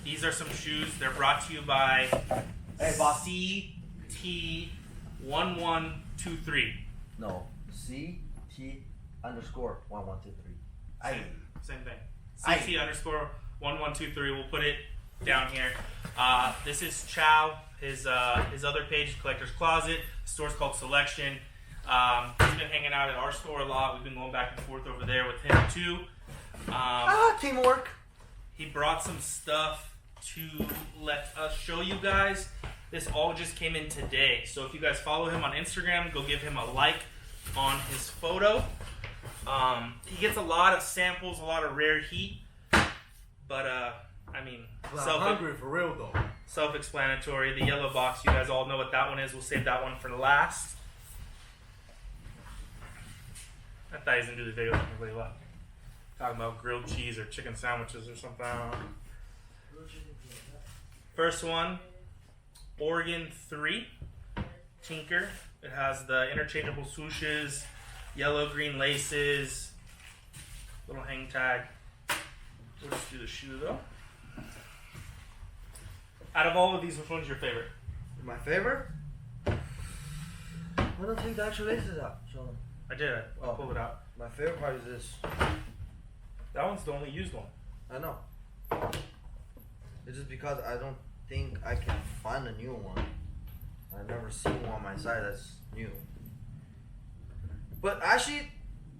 These are some shoes. They're brought to you by CT1123. No, CT_1123. Same thing. CT_1123. We'll put it down here. This is Chao. His other page is Collector's Closet. The store's called Selection. He's been hanging out at our store a lot. We've been going back and forth over there with him too. Teamwork. He brought some stuff to let us show you guys. This all just came in today. So if you guys follow him on Instagram, go give him a like on his photo. He gets a lot of samples, a lot of rare heat. But, I mean... I'm hungry for real, though. Self-explanatory. The yellow box, you guys all know what that one is. We'll save that one for last. I thought he was going to do the video with everybody left. Talking about grilled cheese or chicken sandwiches or something. First one, Oregon 3 Tinker. It has the interchangeable swooshes, yellow-green laces, little hang tag. We'll just do the shoe though. Out of all of these, which one's your favorite? My favorite? I don't take the actual laces out. Show them. I did. I pulled it out. My favorite part is this. That one's the only used one. I know. It's just because I don't think I can find a new one. I've never seen one on my side that's new. But actually,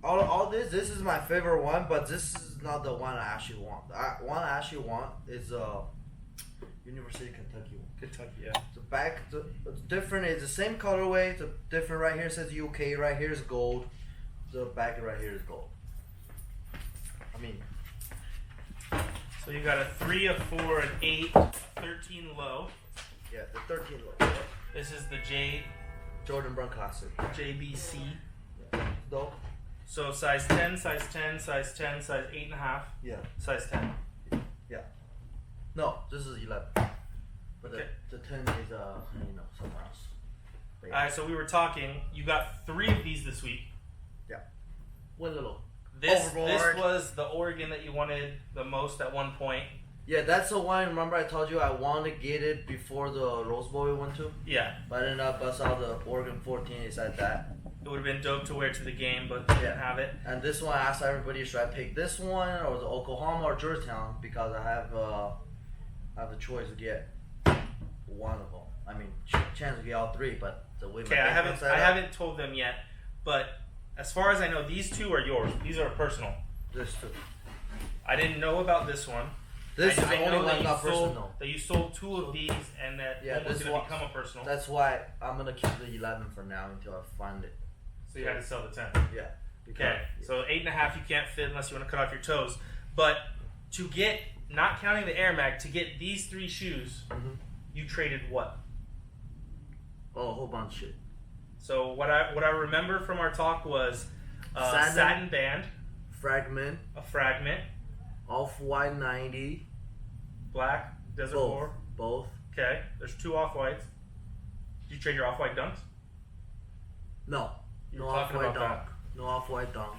all this is my favorite one, but this is not the one I actually want. The one I actually want is University of Kentucky one. Kentucky, yeah. The back, it's different. It's the same colorway. It's different. Right here says UK. Right here is gold. The back right here is gold. I mean. So you got a 3, a 4, an 8, 13 low. Yeah, the 13 low. This is the Jordan Brand Classic. JBC. Yeah. Dope. So size 10, size 10, size 10, size 8.5. Yeah. Size 10. Yeah. No, this is 11. But okay. the 10 is somewhere else. All right, so we were talking. You got 3 of these this week. Yeah. One little. This was the Oregon that you wanted the most at one point. Yeah, that's the one. Remember I told you I wanted to get it before the Rose Bowl we went to? Yeah. But I ended up I saw the Oregon 14 inside that. It would have been dope to wear to the game, but you didn't have it. And this one I asked everybody, should I pick this one or the Oklahoma or Georgetown? Because I have the choice to get one of them. I mean, chance to get all 3, but the way I haven't told them yet, but as far as I know, these 2 are yours. These are personal. This 2. I didn't know about this one. This is the only one not personal. That you sold 2 of these, and that one was going to become a personal. That's why I'm going to keep the 11 for now until I find it. So you had to sell the 10. Yeah. Okay. So 8.5 you can't fit unless you want to cut off your toes. But to get, not counting the AIRMAG, to get these 3 shoes, you traded what? Oh, a whole bunch of shit. So what I remember from our talk was satin band, a fragment, off-white 90, black desert core, both. Okay, there's 2 off-whites. Did you trade your off-white dunks? No, no off-white dunk. No off-white dunk.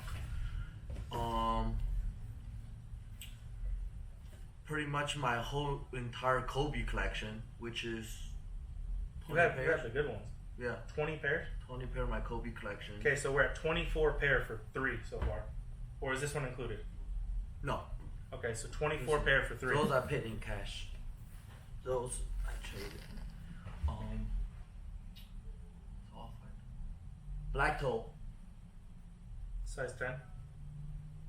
Pretty much my whole entire Kobe collection, which is 20 pairs. You got the good ones. Yeah. 20 pairs? 20 pair of my Kobe collection. Okay, so we're at 24 pair for 3 so far. Or is this one included? No. Okay, so 24 pair for 3. Those I paid in cash. Those I traded. Black toe. Size 10.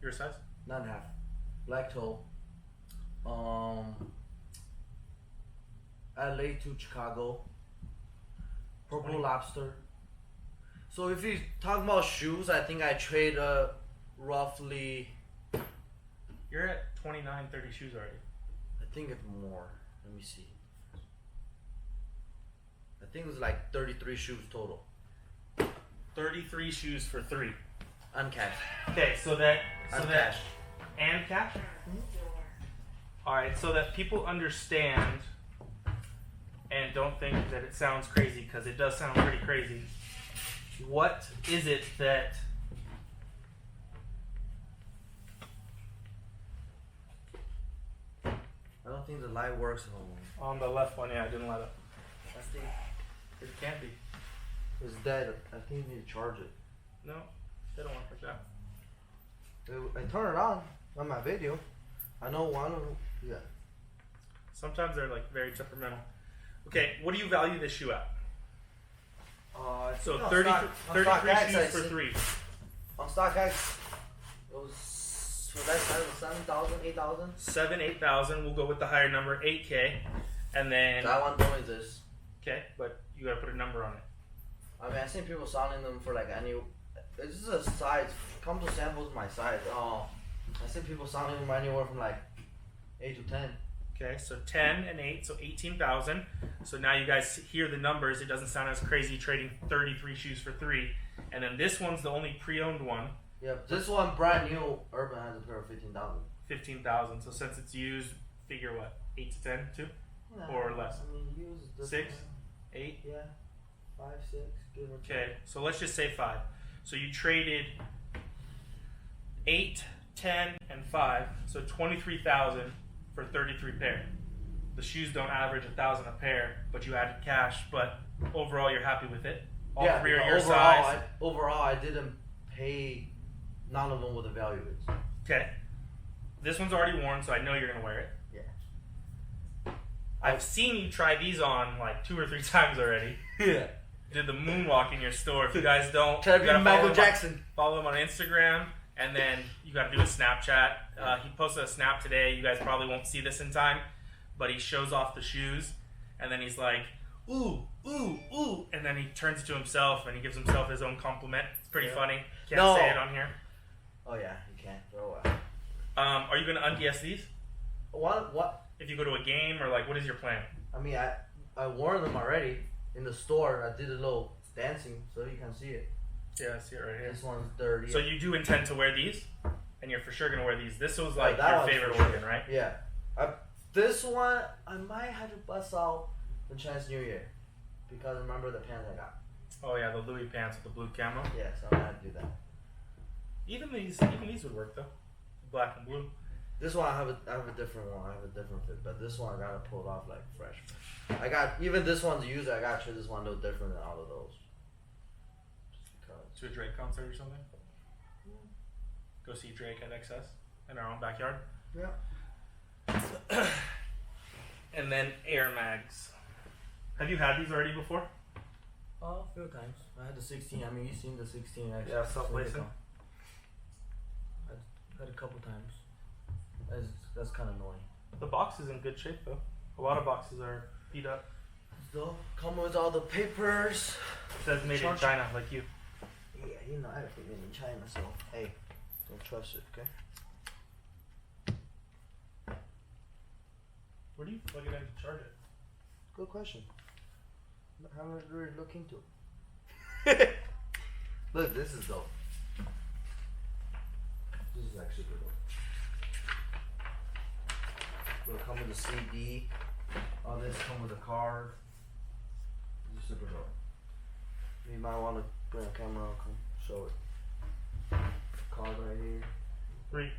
Your size? 9.5. Black toe. LA to Chicago. Purple 20. Lobster. So if you talk about shoes, I think I trade roughly. You're at 29, 30 shoes already. I think it's more. Let me see. I think it was like 33 shoes total. 33 shoes for 3. Uncashed. Okay, so that Uncashed. And cash? All right, so that people understand and don't think that it sounds crazy, because it does sound pretty crazy. What is it that think the light works On the left one, yeah, I didn't light up. I think It can't be. it's dead. I think you need to charge it. No, they don't work like that. I turn it on my video. I know one of them. Yeah. Sometimes they're like very temperamental. Okay, what do you value this shoe at? So 33 shoes for 3. On StockX, it was for that size was 7,000, 8,000. 8,000. We'll go with the higher number, 8K, and then That one don't exist. okay, but you gotta put a number on it. I mean, I've seen people selling them for like any. This is a size. Come to samples my size. I've seen people selling them anywhere from like 8 to 10. Okay, so 10 and 8, so 18,000. So now you guys hear the numbers. It doesn't sound as crazy trading 33 shoes for 3. And then this one's the only pre-owned one. Yeah, this one brand new. Urban has a pair of 15,000. 15,000. So since it's used, figure what? 8 to 10 too? Yeah, Or less? I mean, use this 6? one. 8? Yeah, 5, 6. Give or take. Okay, so let's just say 5. So you traded 8, 10, and 5. So 23,000 for 33 pair. The shoes don't average 1,000 a pair, but you added cash. But overall, you're happy with it. All 3 are your size. Overall, I didn't pay. None of them with the value is. Okay. This one's already worn, so I know you're gonna wear it. Yeah. I've seen you try these on like 2 or 3 times already. Yeah. Did the moonwalk in your store. If you guys don't, Try to you be gotta Michael Jackson. Follow him on Instagram, and then you got to do a Snapchat. He posted a snap today. You guys probably won't see this in time, but he shows off the shoes, and then he's like, ooh, ooh, ooh, and then he turns to himself and he gives himself his own compliment. It's pretty funny. Can't say it on here. Oh yeah, you can't throw it. Are you gonna unds these? What? If you go to a game, or like, what is your plan? I mean, I wore them already in the store. I did a little dancing, so you can see it. Yeah, I see it right here. This one's dirty. So you do intend to wear these, and you're for sure gonna wear these. This was like that your one's favorite for sure. organ, right? Yeah. This one I might have to bust out the Chinese New Year because remember the pants I got. Oh yeah, the Louis pants with the blue camo. Yeah, so I'm gonna have to do that. Even these would work though, black and blue. This one I have a different one. I have a different fit, but this one I gotta pull it off like fresh. I got even this one's used. I gotta try this one a little different than all of those. Just because. To a Drake concert or something. Go see Drake at XS in our own backyard. Yeah. And then AIRMAGS. Have you had these already before? Oh, a few times. I had the 16. I mean, you've seen the 16. Actually. Yeah, self-lacing. I had a couple times. That's kind of annoying. The box is in good shape though. A lot of boxes are beat up. So, come with all the papers. It says made in China, like you. Yeah, you know everything made in China, so hey, don't trust it, okay? Where do you plug it in to charge it? Good question. I haven't really looked into it. Look, this is dope. This is actually good. Will come with a CD. All this come with a card. This is super dope. You might want to bring a camera and come show it. Card right here. 3.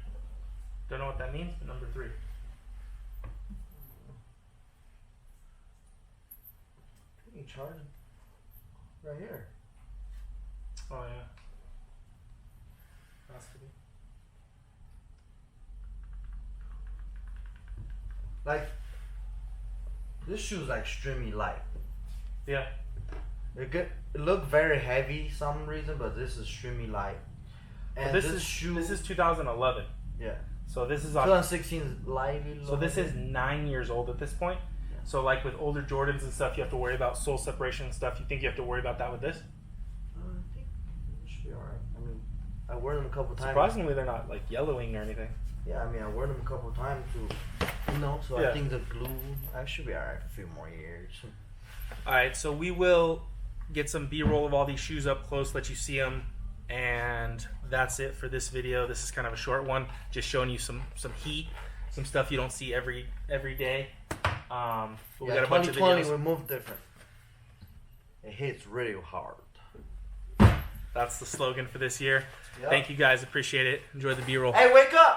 Don't know what that means, but number 3. You can charge it right here. Oh yeah. Has to be. Like, this shoe's like extremely light. Yeah. It looked very heavy some reason, but this is extremely light. And But this shoe, this is 2011. yeah. So this is on. 2016 is lightly low. So this is 9 years old at this point. Yeah. So like with older Jordans and stuff, you have to worry about sole separation and stuff. You think you have to worry about that with this? I think it should be alright. I mean, I wore them a couple times. Surprisingly, they're not like yellowing or anything. Yeah, I mean, I wore them a couple times to, so Yeah. I think the glue, I should be alright for a few more years. All right, so we will get some B-roll of all these shoes up close, let you see them, and that's it for this video. This is kind of a short one, just showing you some heat, some stuff you don't see every day. But we got a bunch of 2020 videos. we moved different. It hits really hard. That's the slogan for this year. Yep. Thank you guys, appreciate it. Enjoy the B-roll. Hey, wake up!